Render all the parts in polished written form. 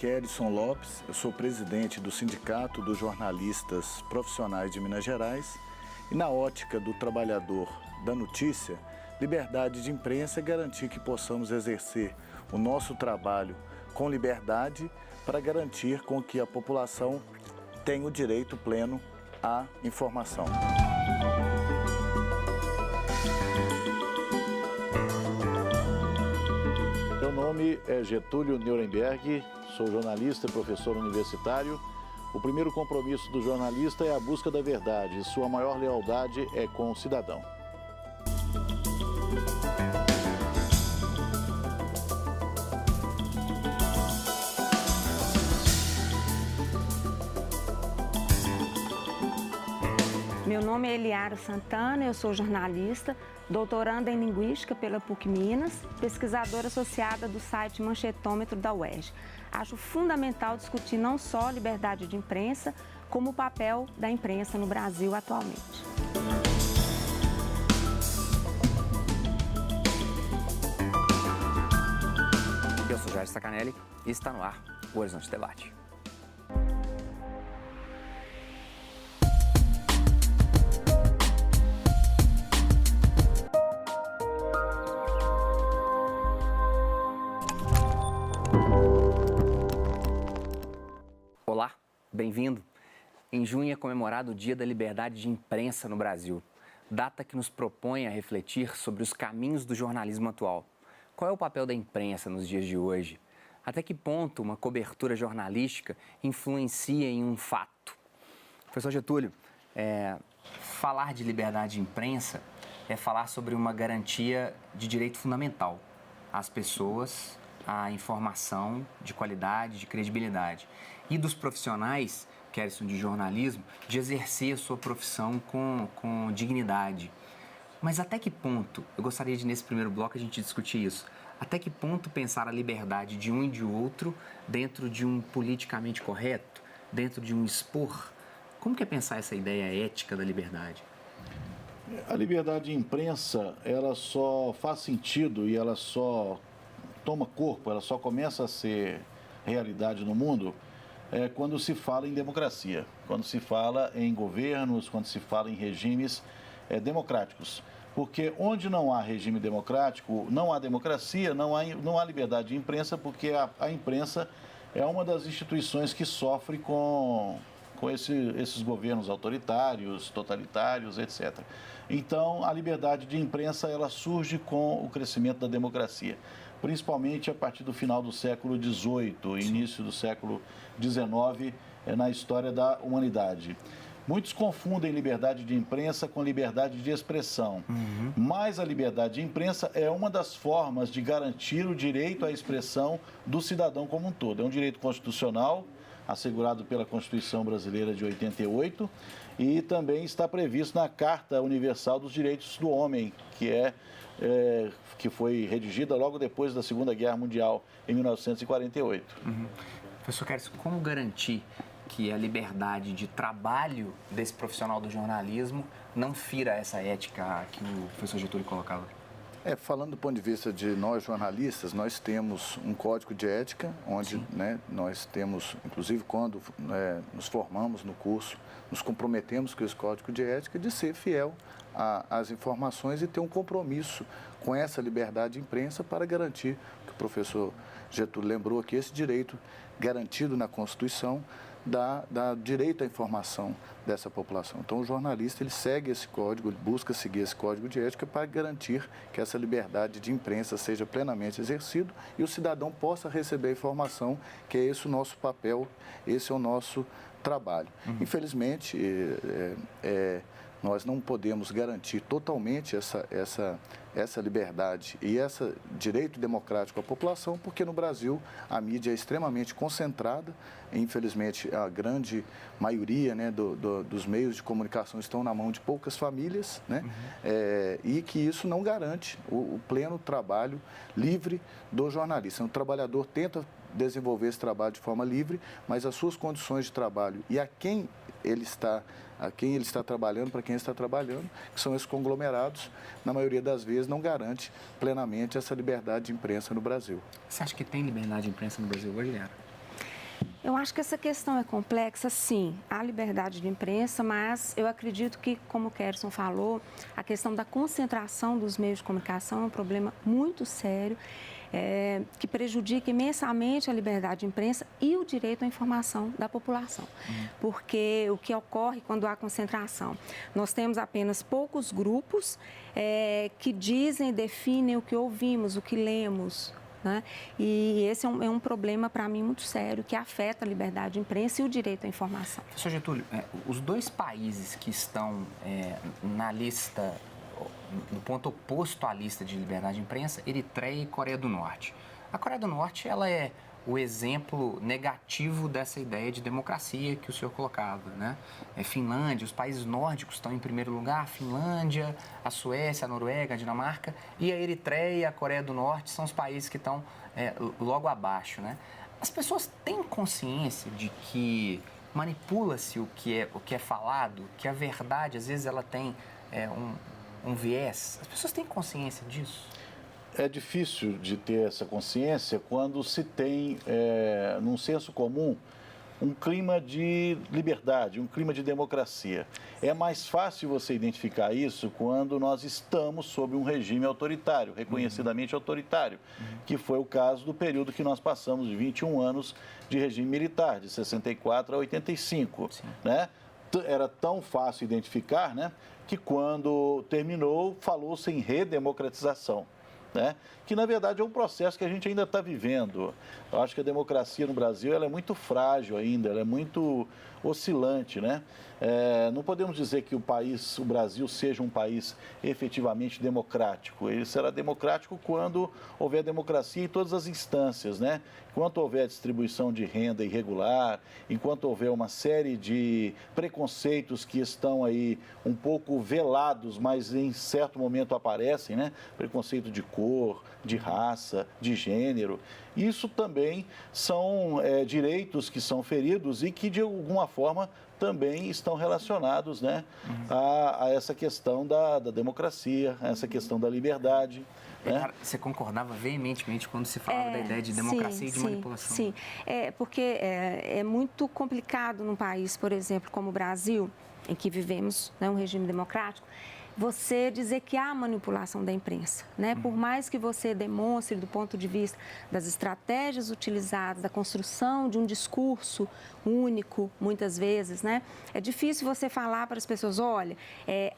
Kellyson Lopes, eu sou presidente do Sindicato dos Jornalistas Profissionais de Minas Gerais e na ótica do trabalhador da notícia, liberdade de imprensa é garantir que possamos exercer o nosso trabalho com liberdade para garantir com que a população tenha o direito pleno à informação. Meu nome é Getúlio Nuremberg, sou jornalista e professor universitário. O primeiro compromisso do jornalista é a busca da verdade. Sua maior lealdade é com o cidadão. Meu nome é Eliara Santana, eu sou jornalista, doutoranda em Linguística pela PUC Minas, pesquisadora associada do site Manchetômetro da UERJ. Acho fundamental discutir não só a liberdade de imprensa, como o papel da imprensa no Brasil atualmente. Eu sou Jair Sacanelli e está no ar o Horizonte Debate. Olá, bem-vindo. Em junho é comemorado o Dia da Liberdade de Imprensa no Brasil, data que nos propõe a refletir sobre os caminhos do jornalismo atual. Qual é o papel da imprensa nos dias de hoje? Até que ponto uma cobertura jornalística influencia em um fato? Professor Getúlio, falar de liberdade de imprensa é falar sobre uma garantia de direito fundamental às pessoas, à informação de qualidade, de credibilidade. E dos profissionais, Kellyson, de jornalismo, de exercer a sua profissão com dignidade. Mas até que ponto, eu gostaria de, nesse primeiro bloco, a gente discutir isso, até que ponto pensar a liberdade de um e de outro dentro de um politicamente correto, dentro de um expor? Como que é pensar essa ideia ética da liberdade? A liberdade de imprensa, ela só faz sentido e ela só toma corpo, ela só começa a ser realidade no mundo quando se fala em democracia, quando se fala em governos, quando se fala em regimes democráticos. Porque onde não há regime democrático, não há democracia, não há liberdade de imprensa, porque a imprensa é uma das instituições que sofre com esses governos autoritários, totalitários, etc. Então, a liberdade de imprensa ela surge com o crescimento da democracia, principalmente a partir do final do século XVIII, início do século XIX, na história da humanidade. Muitos confundem liberdade de imprensa com liberdade de expressão, mas a liberdade de imprensa é uma das formas de garantir o direito à expressão do cidadão como um todo. É um direito constitucional, assegurado pela Constituição Brasileira de 88, e também está previsto na Carta Universal dos Direitos do Homem, que foi redigida logo depois da Segunda Guerra Mundial, em 1948. Professor Kellyson, como garantir que a liberdade de trabalho desse profissional do jornalismo não fira essa ética que o professor Getúlio colocava? Falando do ponto de vista de nós jornalistas, nós temos um código de ética, onde nós temos, inclusive quando nos formamos no curso, nos comprometemos com esse código de ética de ser fiel às informações e ter um compromisso com essa liberdade de imprensa para garantir, que o professor Getúlio lembrou aqui, esse direito garantido na Constituição, dá direito à informação dessa população. Então, o jornalista ele segue esse código, ele busca seguir esse código de ética para garantir que essa liberdade de imprensa seja plenamente exercida e o cidadão possa receber a informação, que é esse o nosso papel, esse é o nosso trabalho. Infelizmente, nós não podemos garantir totalmente essa liberdade e esse direito democrático à população, porque no Brasil a mídia é extremamente concentrada, infelizmente a grande maioria dos meios de comunicação estão na mão de poucas famílias, e que isso não garante o pleno trabalho livre do jornalista. O trabalhador tenta desenvolver esse trabalho de forma livre, mas as suas condições de trabalho e a quem ele está trabalhando, para quem ele está trabalhando, que são esses conglomerados, na maioria das vezes não garante plenamente essa liberdade de imprensa no Brasil. Você acha que tem liberdade de imprensa no Brasil hoje, Liara? Eu acho que essa questão é complexa, sim, há liberdade de imprensa, mas eu acredito que, como o Kerson falou, a questão da concentração dos meios de comunicação é um problema muito sério, que prejudica imensamente a liberdade de imprensa e o direito à informação da população. Porque o que ocorre quando há concentração? Nós temos apenas poucos grupos que dizem e definem o que ouvimos, o que lemos, né? E esse é um problema, para mim, muito sério, que afeta a liberdade de imprensa e o direito à informação. Professor Getúlio, os dois países que estão na lista, no ponto oposto à lista de liberdade de imprensa, Eritreia e Coreia do Norte. A Coreia do Norte, ela é o exemplo negativo dessa ideia de democracia que o senhor colocava, né? Finlândia, os países nórdicos estão em primeiro lugar, a Finlândia, a Suécia, a Noruega, a Dinamarca, e a Eritreia e a Coreia do Norte são os países que estão logo abaixo, né? As pessoas têm consciência de que manipula-se o que é falado, que a verdade, às vezes, ela tem um viés? As pessoas têm consciência disso? É difícil de ter essa consciência quando se tem, num senso comum, um clima de liberdade, um clima de democracia. É mais fácil você identificar isso quando nós estamos sob um regime autoritário, reconhecidamente autoritário, que foi o caso do período que nós passamos de 21 anos de regime militar, de 64 a 85, né? Era tão fácil identificar, né, que quando terminou, falou-se em redemocratização, né? Que, na verdade, é um processo que a gente ainda está vivendo. Eu acho que a democracia no Brasil ela é muito frágil ainda, ela é muito oscilante, né? Não podemos dizer que o Brasil, seja um país efetivamente democrático. Ele será democrático quando houver democracia em todas as instâncias, né? Enquanto houver distribuição de renda irregular, enquanto houver uma série de preconceitos que estão aí um pouco velados, mas em certo momento aparecem, né? Preconceito de cor, de raça, de gênero. Isso também são direitos que são feridos e que, de alguma forma, também estão relacionados, né, a essa questão da democracia, a essa questão da liberdade. Né? Você concordava veementemente quando se falava da ideia de democracia e de manipulação? Sim, porque é muito complicado num país, por exemplo, como o Brasil, em que vivemos, né, um regime democrático, você dizer que há manipulação da imprensa, né? Por mais que você demonstre do ponto de vista das estratégias utilizadas, da construção de um discurso único, muitas vezes, né? É difícil você falar para as pessoas, olha,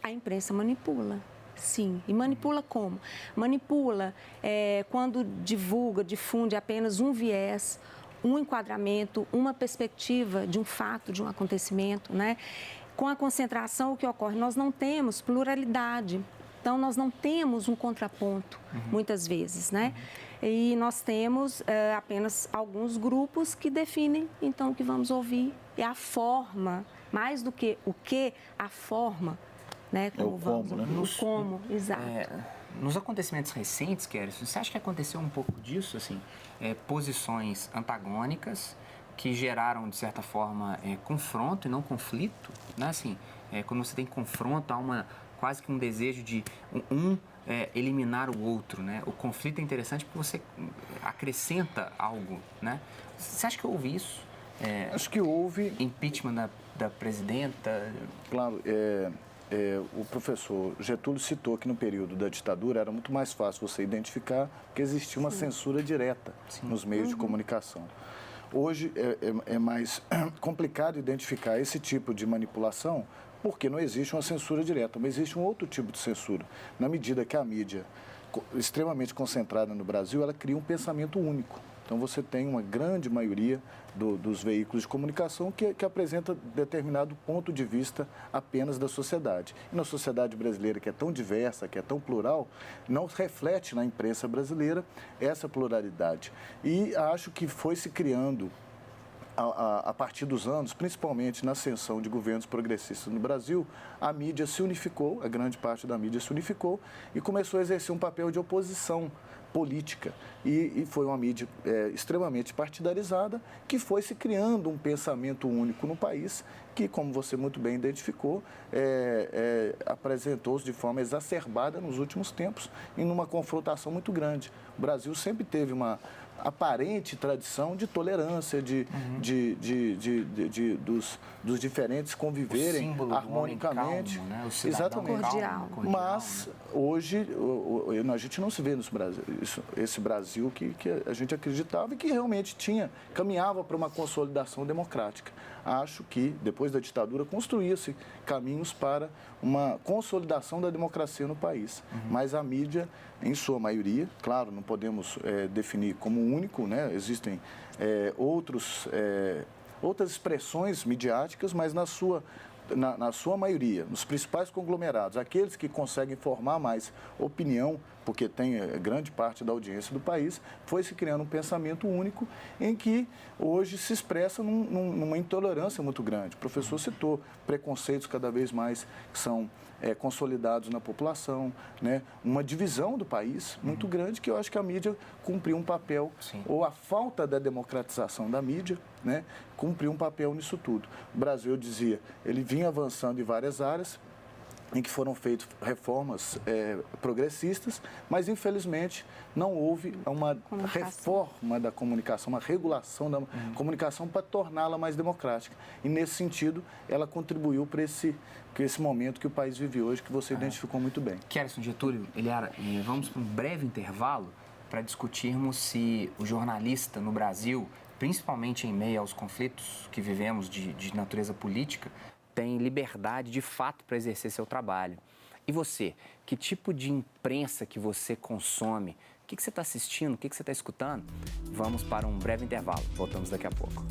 a imprensa manipula. Sim, e manipula como? Manipula quando difunde apenas um viés, um enquadramento, uma perspectiva de um fato, de um acontecimento, né? Com a concentração, o que ocorre? Nós não temos pluralidade, então nós não temos um contraponto, muitas vezes, né? E nós temos apenas alguns grupos que definem, então, o que vamos ouvir. E a forma, mais do que a forma, né? Como o como, né? O como, exato. Nos acontecimentos recentes, Kerson, você acha que aconteceu um pouco disso, assim? Posições antagônicas, que geraram, de certa forma, confronto e não conflito, né? Assim, quando você tem confronto, há quase que um desejo de eliminar o outro, né? O conflito é interessante porque você acrescenta algo, né? Você acha que houve isso? Acho que houve. Impeachment da presidenta? Claro, o professor Getúlio citou que no período da ditadura era muito mais fácil você identificar porque existia uma censura direta nos meios de comunicação. Hoje é mais complicado identificar esse tipo de manipulação porque não existe uma censura direta, mas existe um outro tipo de censura. Na medida que a mídia, extremamente concentrada no Brasil, ela cria um pensamento único. Então, você tem uma grande maioria dos veículos de comunicação que apresenta determinado ponto de vista apenas da sociedade. E na sociedade brasileira, que é tão diversa, que é tão plural, não reflete na imprensa brasileira essa pluralidade. E acho que foi se criando, a partir dos anos, principalmente na ascensão de governos progressistas no Brasil, a mídia se unificou, a grande parte da mídia se unificou e começou a exercer um papel de oposição política. E foi uma mídia extremamente partidarizada que foi se criando um pensamento único no país que, como você muito bem identificou, apresentou-se de forma exacerbada nos últimos tempos em uma confrontação muito grande. O Brasil sempre teve uma aparente tradição de tolerância, dos diferentes conviverem harmonicamente. Calmo, né? Exatamente. Cordial. Mas hoje a gente não se vê nesse Brasil, esse Brasil que a gente acreditava e que realmente caminhava para uma consolidação democrática. Acho que depois da ditadura construía-se caminhos para uma consolidação da democracia no país. Mas a mídia, em sua maioria, claro, não podemos definir como único, né? Existem outras expressões midiáticas, mas na sua maioria, nos principais conglomerados, aqueles que conseguem formar mais opinião, porque tem grande parte da audiência do país, foi se criando um pensamento único em que hoje se expressa numa intolerância muito grande. O professor citou preconceitos cada vez mais que são consolidados na população, né? Uma divisão do país muito grande que eu acho que a mídia cumpriu um papel, ou a falta da democratização da mídia, né? Cumpriu um papel nisso tudo. O Brasil, eu dizia, ele vinha avançando em várias áreas, em que foram feitas reformas progressistas, mas infelizmente não houve uma reforma da comunicação, uma regulação da comunicação para torná-la mais democrática. E nesse sentido, ela contribuiu para esse momento que o país vive hoje, que você identificou muito bem. Kelson, Getúlio, Eliara, vamos para um breve intervalo para discutirmos se o jornalista no Brasil, principalmente em meio aos conflitos que vivemos de natureza política, tem liberdade de fato para exercer seu trabalho. E você, que tipo de imprensa que você consome? O que você está assistindo? O que você está escutando? Vamos para um breve intervalo. Voltamos daqui a pouco.